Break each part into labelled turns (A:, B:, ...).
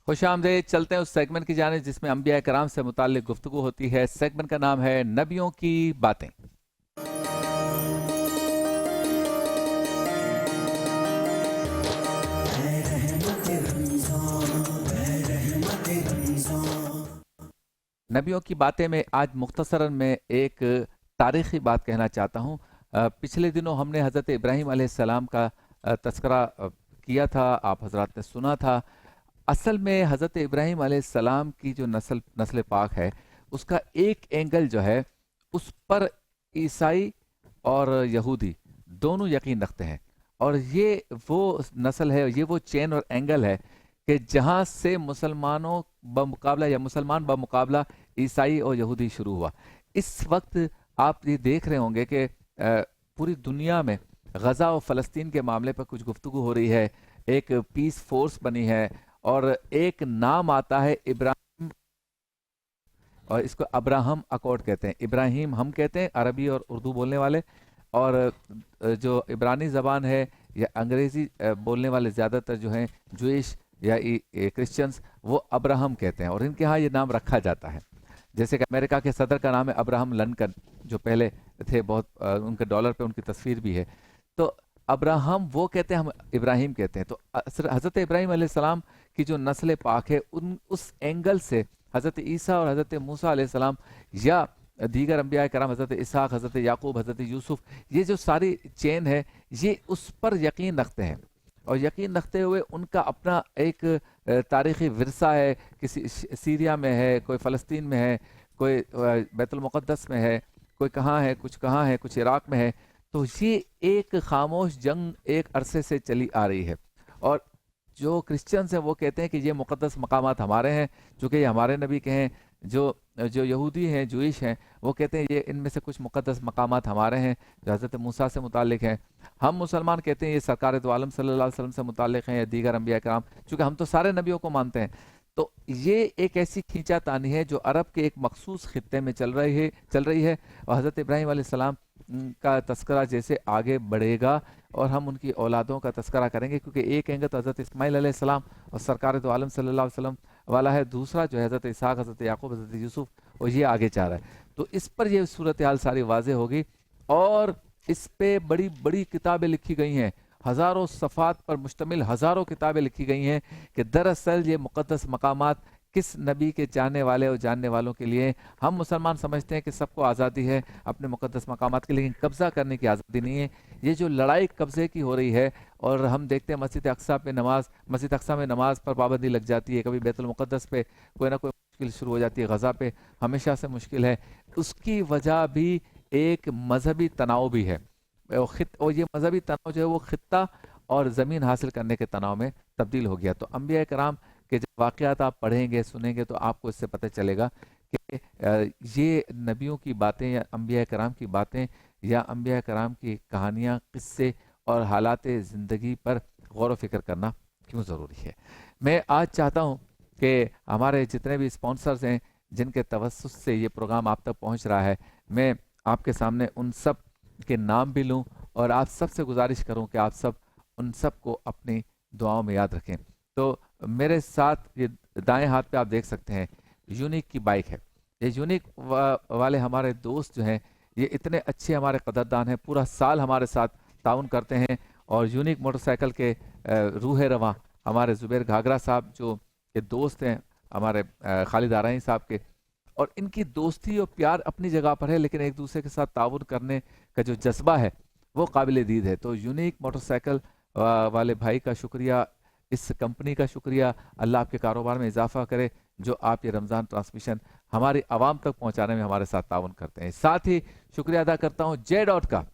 A: खुश आमदेद। चलते हैं उस सेगमेंट की जाने जिसमें अंबिया कराम से मुताल्लिक गुफ्तगू होती है। सेगमेंट का नाम है नबियों की बातें। नबियों की बातें में आज मुख्तसरन में एक तारीख़ी बात कहना चाहता हूँ। पिछले दिनों हमने हज़रत इब्राहीम अलैहिस्सलाम का तज़किरा किया था, आप हजरात ने सुना था। असल में हज़रत इब्राहीम अलैहिस्सलाम की जो नस्ल नस्ल पाक है, उसका एक एंगल जो है उस पर ईसाई और यहूदी दोनों यकीन रखते हैं। और ये वो नस्ल है, ये वो चेन और एंगल है कि जहाँ से मुसलमानों बमुकाबला या मुसलमान बमुकाबला ईसाई और यहूदी शुरू हुआ। इस वक्त आप ये देख रहे होंगे कि पूरी दुनिया में गज़ा और फ़लस्तीन के मामले पर कुछ गुफ्तगू हो रही है, एक पीस फोर्स बनी है और एक नाम आता है इब्राहिम, और इसको अब्राहम अकॉर्ड कहते हैं। इब्राहिम हम कहते हैं अरबी और उर्दू बोलने वाले, और जो इब्रानी ज़बान है या अंग्रेज़ी बोलने वाले ज़्यादातर जो हैं जूइश या क्रिश्चियंस, वो अब्राहम कहते हैं और इनके यहाँ ये नाम रखा जाता है। जैसे कि अमेरिका के सदर का नाम है अब्राहम लिंकन, जो पहले थे, बहुत उनके डॉलर पे उनकी तस्वीर भी है। तो अब्राहम वो कहते हैं, हम इब्राहिम कहते हैं। तो हज़रत इब्राहिम अलैहिस्सलाम की जो नस्ल पाक है, उन उस एंगल से हज़रत ईसा और हज़रत मूसा अलैहिस्सलाम या दीगर अंबिया कराम, हज़रत इसहाक, हज़रत याकूब, हज़रत यूसुफ, ये जो सारी चेन है, ये उस पर यकीन रखते हैं। और यकीन रखते हुए उनका अपना एक तारीख़ी विरसा है। किसी सीरिया में है, कोई फ़लस्तीन में है, कोई बैतुल मुक़द्दस में है, कोई कहाँ है, कुछ इराक़ में है। तो ये एक खामोश जंग एक अरसे से चली आ रही है। और जो क्रिश्चियंस हैं वो कहते हैं कि ये मुक़द्दस मकामात हमारे हैं, चूँकि ये हमारे नबी के हैं। जो जो यहूदी हैं, जूइश हैं, वो कहते हैं ये इनमें से कुछ मुक़द्दस मकामात हमारे हैं जो हज़रत मूसा से मुताल्लिक़ हैं। हम मुसलमान कहते हैं ये सरकार दो आलम सल्लल्लाहु अलैहि वसल्लम से मुताल्लिक़ हैं या दीगर अंबिया कराम, चूँकि हम तो सारे नबियों को मानते हैं। तो ये एक ऐसी खींचातानी है जो अरब के एक मखसूस खित्ते में चल रही है। और हज़रत इब्राहीम अलैहिस्सलाम का तस्करा जैसे आगे बढ़ेगा और हम उनकी औलादों का तस्करा करेंगे, क्योंकि एक एंगल तो हज़रत इस्माइल अलैहिस्सलाम और सरकार दो आलम सल्लल्लाहु अलैहि वसल्लम वाला है, दूसरा जो है हज़रत इसहाक, हज़रत याकूब, हज़रत यूसुफ, और ये आगे जा रहा है। तो इस पर ये सूरत हाल सारी वाज़ेह होगी और इस पे बड़ी बड़ी किताबें लिखी गई हैं, हज़ारों सफ़ात पर मुश्तमिल हज़ारों किताबें लिखी गई हैं कि दरअसल ये मुक़द्दस मकामात किस नबी के चाहने वाले और जानने वालों के लिए। हम मुसलमान समझते हैं कि सबको आज़ादी है अपने मुक़द्दस मकामात की, लेकिन कब्ज़ा करने की आज़ादी नहीं है। ये जो लड़ाई कब्ज़े की हो रही है, और हम देखते हैं मस्जिद अक्सा में नमाज पर पाबंदी लग जाती है, कभी बैतुल मुक़द्दस पे कोई ना कोई मुश्किल शुरू हो जाती है, गज़ा पे हमेशा से मुश्किल है। उसकी वजह भी एक मजहबी तनाव भी है। और ये मजहबी तनाव जो है वो खित्ता और ज़मीन हासिल करने के तनाव में तब्दील हो गया। तो अंबिया कराम के जब वाक़यात आप पढ़ेंगे सुनेंगे तो आपको इससे पता चलेगा कि ये नबियों की बातें या अंबिया कराम की बातें या अंबिया कराम की कहानियाँ, किस्से और हालात ज़िंदगी पर गौर व फिक्र करना क्यों ज़रूरी है। मैं आज चाहता हूँ कि हमारे जितने भी स्पॉन्सर्स हैं जिनके तवस्सुस से ये प्रोग्राम आप तक पहुँच रहा है, मैं आपके सामने उन सब के नाम भी लूँ और आप सब से गुजारिश करूँ कि आप सब उन सब को अपनी दुआओं में याद रखें। तो मेरे साथ ये दाएं हाथ पे आप देख सकते हैं यूनिक की बाइक है। ये यूनिक वाले हमारे दोस्त जो हैं, ये इतने अच्छे हमारे कदरदान हैं, पूरा साल हमारे साथ ताउन करते हैं। और यूनिक मोटरसाइकिल के रूह रवां हमारे ज़ुबैर घाघरा साहब, जो ये दोस्त हैं हमारे खालिद आरही साहब के, और इनकी दोस्ती और प्यार अपनी जगह पर है, लेकिन एक दूसरे के साथ ताउन करने का जो जज्बा है वो काबिल दीद है। तो यूनिक मोटरसाइकिल वाले भाई का शुक्रिया, इस कंपनी का शुक्रिया। अल्लाह आपके कारोबार में इजाफा करे जो आप ये रमज़ान ट्रांसमिशन हमारी आवाम तक पहुंचाने में हमारे साथ ताउन करते हैं। साथ ही शुक्रिया अदा करता हूं जे डॉट का,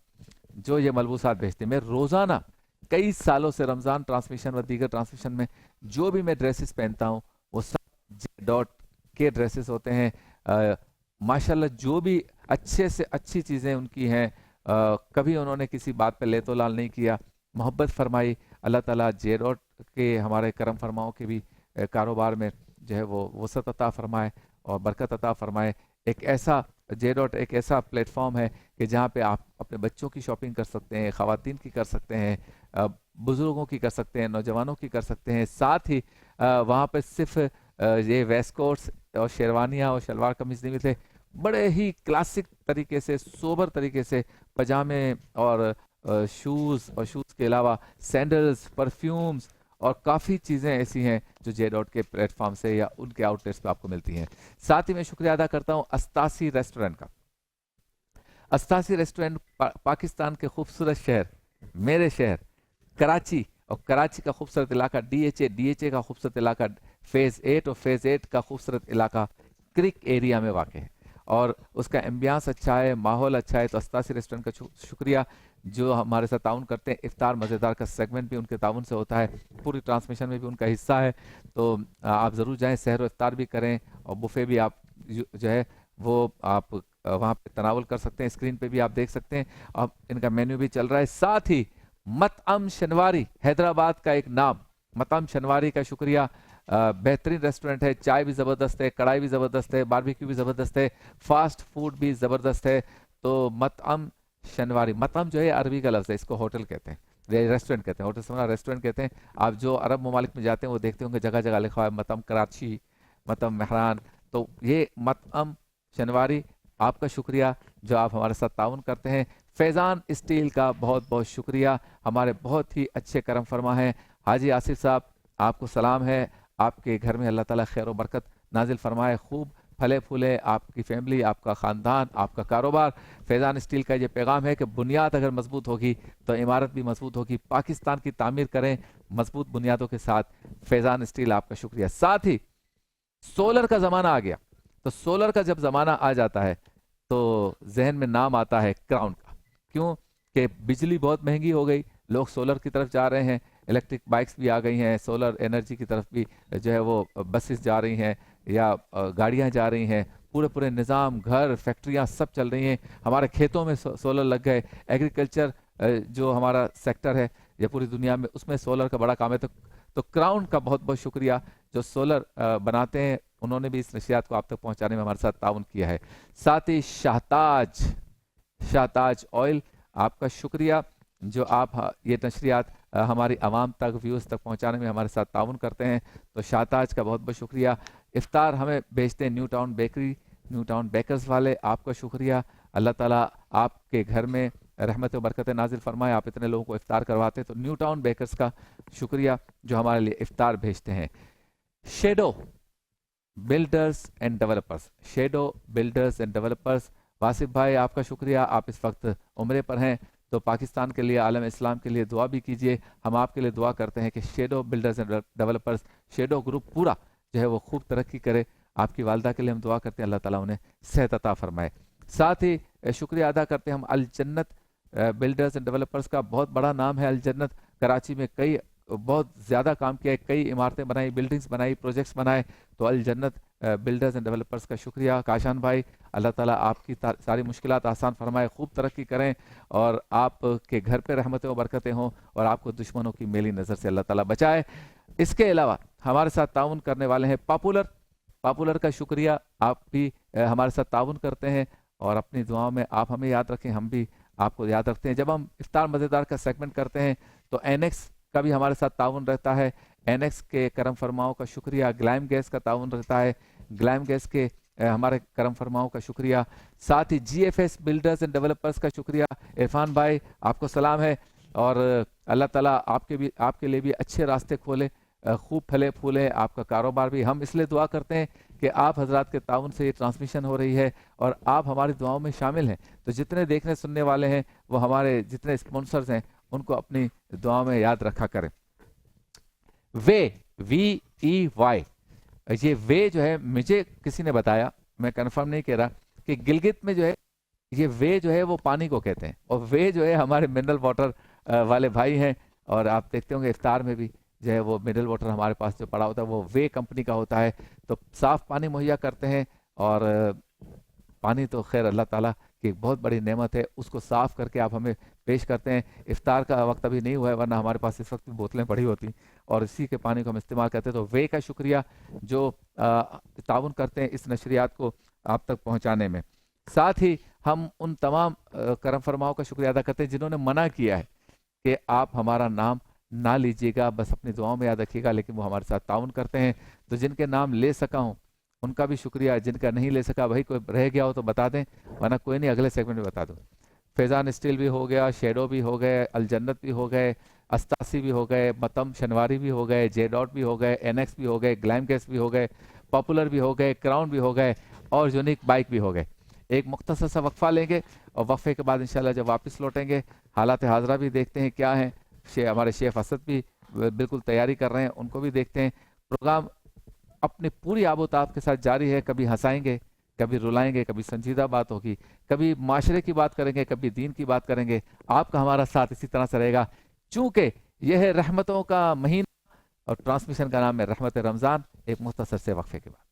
A: जो ये मलबूसात भेजते हैं। मैं रोज़ाना कई सालों से रमज़ान ट्रांसमिशन व दीगर ट्रांसमिशन में जो भी मैं ड्रेसेस पहनता हूँ वो सब जे डॉट के ड्रेसेस होते हैं। माशाल्लाह जो भी अच्छे से अच्छी चीज़ें उनकी हैं, कभी उन्होंने किसी बात पे लेतो लाल नहीं किया, मोहब्बत फरमाई। अल्लाह ताला जे डॉट के हमारे करम फरमाओं के भी कारोबार में जो है वो वसत अता फरमाए और बरकत अता फरमाए। एक ऐसा जे डॉट एक ऐसा प्लेटफॉर्म है कि जहाँ पे आप अपने बच्चों की शॉपिंग कर सकते हैं, ख़वातीन की कर सकते हैं, बुजुर्गों की कर सकते हैं, नौजवानों की कर सकते हैं। साथ ही वहाँ पे सिर्फ ये वेस्ट कोट्स और शेरवानियाँ और शलवार कमीज नहीं मिलते, बड़े ही क्लासिक तरीके से, सोबर तरीके से पजामे और शूज़, और शूज़ के अलावा सैंडल्स, परफ्यूम्स और काफ़ी चीज़ें ऐसी हैं जो जे डॉट के प्लेटफॉर्म से या उनके आउटलेट्स पे आपको मिलती हैं। साथ ही मैं शुक्रिया अदा करता हूँ अस्तासी रेस्टोरेंट का। अस्तासी रेस्टोरेंट पाकिस्तान के खूबसूरत शहर, मेरे शहर कराची, और कराची का खूबसूरत इलाका डीएचए का खूबसूरत इलाका फेज़ 8 और फेज़ 8 का खूबसूरत इलाका क्रिक एरिया में वाक़ है, और उसका एम्बियंस अच्छा है, माहौल अच्छा है। तो अस्तासी रेस्टोरेंट का शुक्रिया जो हमारे साथ ताउन करते हैं। इफ्तार मज़ेदार का सेगमेंट भी उनके ताउन से होता है, पूरी ट्रांसमिशन में भी उनका हिस्सा है। तो आप ज़रूर जाएं, सहर इफ्तार भी करें, और बुफे भी आप जो है वो आप वहाँ पे तनावल कर सकते हैं। स्क्रीन पे भी आप देख सकते हैं, अब इनका मेन्यू भी चल रहा है। साथ ही मतअम शनवारी, हैदराबाद का एक नाम, मतअम शनवारी का शुक्रिया। बेहतरीन रेस्टोरेंट है, चाय भी ज़बरदस्त है, कढ़ाई भी ज़बरदस्त है, बारबेक्यू भी ज़बरदस्त है, फास्ट फूड भी ज़बरदस्त है। तो मतअम शनवारी, मतअम जो है अरबी का लफ्ज़ है, इसको होटल कहते हैं, रेस्टोरेंट कहते हैं, होटल से रेस्टोरेंट कहते हैं। आप जो अरब ममालिक में जाते हैं वो देखते होंगे जगह जगह लिखा हुआ है मतअम कराची, मतअम मेहरान। तो ये मतअम शनवारी, आपका शुक्रिया जो आप हमारे साथ ताउन करते हैं। फैज़ान स्टील का बहुत बहुत शुक्रिया, हमारे बहुत ही अच्छे करम फरमा हैं। हाजी आसिफ साहब, आपको सलाम है, आपके घर में अल्लाह ताला खैर व बरकत नाजिल फरमाए, खूब फले फूले आपकी फैमिली, आपका ख़ानदान, आपका कारोबार। फैज़ान स्टील का ये पैगाम है कि बुनियाद अगर मजबूत होगी तो इमारत भी मजबूत होगी। पाकिस्तान की तामीर करें मजबूत बुनियादों के साथ। फैज़ान स्टील आपका शुक्रिया। साथ ही सोलर का ज़माना आ गया, तो सोलर का जब ज़माना आ जाता है तो जहन में नाम आता है क्राउन का। क्यों कि बिजली बहुत महंगी हो गई, लोग सोलर की तरफ जा रहे हैं, इलेक्ट्रिक बाइक्स भी आ गई हैं, सोलर एनर्जी की तरफ भी जो है वो बसेस जा रही हैं या गाड़ियां जा रही हैं, पूरे पूरे निज़ाम, घर, फैक्ट्रियां सब चल रही हैं। हमारे खेतों में सोलर लग गए। एग्रीकल्चर जो हमारा सेक्टर है या पूरी दुनिया में, उसमें सोलर का बड़ा काम है। तो क्राउन का बहुत बहुत शुक्रिया जो सोलर बनाते हैं, उन्होंने भी इस नशियात को आप तक पहुंचाने में हमारे साथ ताउन किया है। साथ ही शाहताज ऑयल, आपका शुक्रिया जो आप ये नशरियात हमारी आवाम तक, व्यूज़ तक पहुंचाने में हमारे साथ ताउन करते हैं। तो शाहताज का बहुत बहुत शुक्रिया। इफ्तार हमें भेजते हैं new town bakery, new town bakers वाले, आपका शुक्रिया। अल्लाह ताला आपके घर में रहमत व बरकत नाजिल फरमाए, आप इतने लोगों को इफ्तार करवाते हैं। तो न्यू टाउन बेकर्स का शुक्रिया जो हमारे लिए इफ्तार भेजते हैं। Shadow builders and developers, shadow builders and developers, Wasif भाई आपका शुक्रिया, आप इस वक्त उम्रे पर हैं, तो पाकिस्तान के लिए, आलम इस्लाम के लिए दुआ भी कीजिए। हम आपके लिए दुआ करते हैं कि shadow builders and developers, shadow group पूरा जो है वो खूब तरक्की करे। आपकी वालदा के लिए हम दुआ करते हैं, अल्लाह ताला उन्हें सेहत अता फरमाए। साथ ही शुक्रिया अदा करते हैं हम अल जन्नत बिल्डर्स एंड डेवलपर्स का, बहुत बड़ा नाम है अल जन्नत। कराची में कई बहुत ज़्यादा काम किया है, कई इमारतें बनाई, बिल्डिंग्स बनाई, प्रोजेक्ट्स बनाए। तो अल जन्नत बिल्डर्स एंड डेवलपर्स का शुक्रिया। काशान भाई, अल्लाह ताला आपकी सारी मुश्किलात आसान फरमाए, खूब तरक्की करें और आपके घर पे रहमतें व बरकतें हों और आपको दुश्मनों की मेली नज़र से अल्लाह ताला बचाए। इसके अलावा हमारे साथ ताउन करने वाले हैं पॉपुलर का शुक्रिया, आप भी हमारे साथ ताउन करते हैं और अपनी दुआओं में आप हमें याद रखें, हम भी आपको याद रखते हैं। जब हम इफ्तार मज़ेदार का सेगमेंट करते हैं तो एनेक्स का भी हमारे साथ ताउन रहता है, एनेक्स के करम फरमाओं का शुक्रिया। ग्लैम गैस का ताउन रहता है, ग्लैम गैस के हमारे करम फरमाओं का शुक्रिया। साथ ही जीएफएस बिल्डर्स एंड डेवलपर्स का शुक्रिया। इरफान भाई आपको सलाम है और अल्लाह ताला आपके लिए भी अच्छे रास्ते खोले, खूब फले फूले आपका कारोबार भी। हम इसलिए दुआ करते हैं कि आप हजरात के ताउन से ये ट्रांसमिशन हो रही है और आप हमारी दुआओं में शामिल हैं। तो जितने देखने सुनने वाले हैं, वो हमारे जितने स्पॉन्सर्स हैं, उनको अपनी दुआओं में याद रखा करें। VEY, ये वे जो है मुझे किसी ने बताया, मैं कंफर्म नहीं कह रहा, कि गिलगित में जो है ये वे जो है वो पानी को कहते हैं और वे जो है हमारे मिनरल वाटर वाले भाई हैं। और आप देखते होंगे इफ्तार में भी जो है वो मिनरल वाटर हमारे पास जो पड़ा होता है वो वे कंपनी का होता है। तो साफ पानी मुहैया करते हैं और पानी तो खैर अल्लाह ताला की एक बहुत बड़ी नेमत है, उसको साफ करके आप हमें पेश करते हैं। इफ्तार का वक्त अभी नहीं हुआ है, वरना हमारे पास इस वक्त भी बोतलें पड़ी होती और इसी के पानी को हम इस्तेमाल करते हैं। तो वे का शुक्रिया जो ताउन करते हैं इस नशरियात को आप तक पहुँचाने में। साथ ही हम उन तमाम करम फरमाओं का शुक्रिया अदा करते हैं जिन्होंने मना किया है कि आप हमारा नाम ना लीजिएगा, बस अपनी दुआओं में याद रखिएगा, लेकिन वो हमारे साथ ताउन करते हैं। तो जिनके नाम ले सका हूँ उनका भी शुक्रिया, जिनका नहीं ले सका वही कोई रह गया हो तो बता दें, वरना कोई नहीं, अगले सेगमेंट में बता दूँ। फैजान स्टील भी हो गया, शेडो भी हो गए, अलजन्नत भी हो गए, अस्तासी भी हो गए, मतम शनवारी भी हो गए, जे डॉट भी हो गए, एनएक्स भी हो गए, ग्लैम गैस भी हो गए, पॉपुलर भी हो गए, क्राउन भी हो गए और यूनिक बाइक भी हो गए। एक मुख्तसर सा वक्फा लेंगे और वक्फे के बाद इंशाल्लाह जब वापस लौटेंगे हालात हाजरा भी देखते हैं क्या है। हमारे शेफ असद भी बिल्कुल तैयारी कर रहे हैं, उनको भी देखते हैं। प्रोग्राम अपनी पूरी आबोताब के साथ जारी है, कभी हंसाएंगे, कभी रुलाएंगे, कभी संजीदा बात होगी, कभी माशरे की बात करेंगे, कभी दीन की बात करेंगे। आपका हमारा साथ इसी तरह से रहेगा, चूंकि यह है रहमतों का महीना और ट्रांसमिशन का नाम है रहमत रमज़ान। एक मुख्तसर से वक्फे के बाद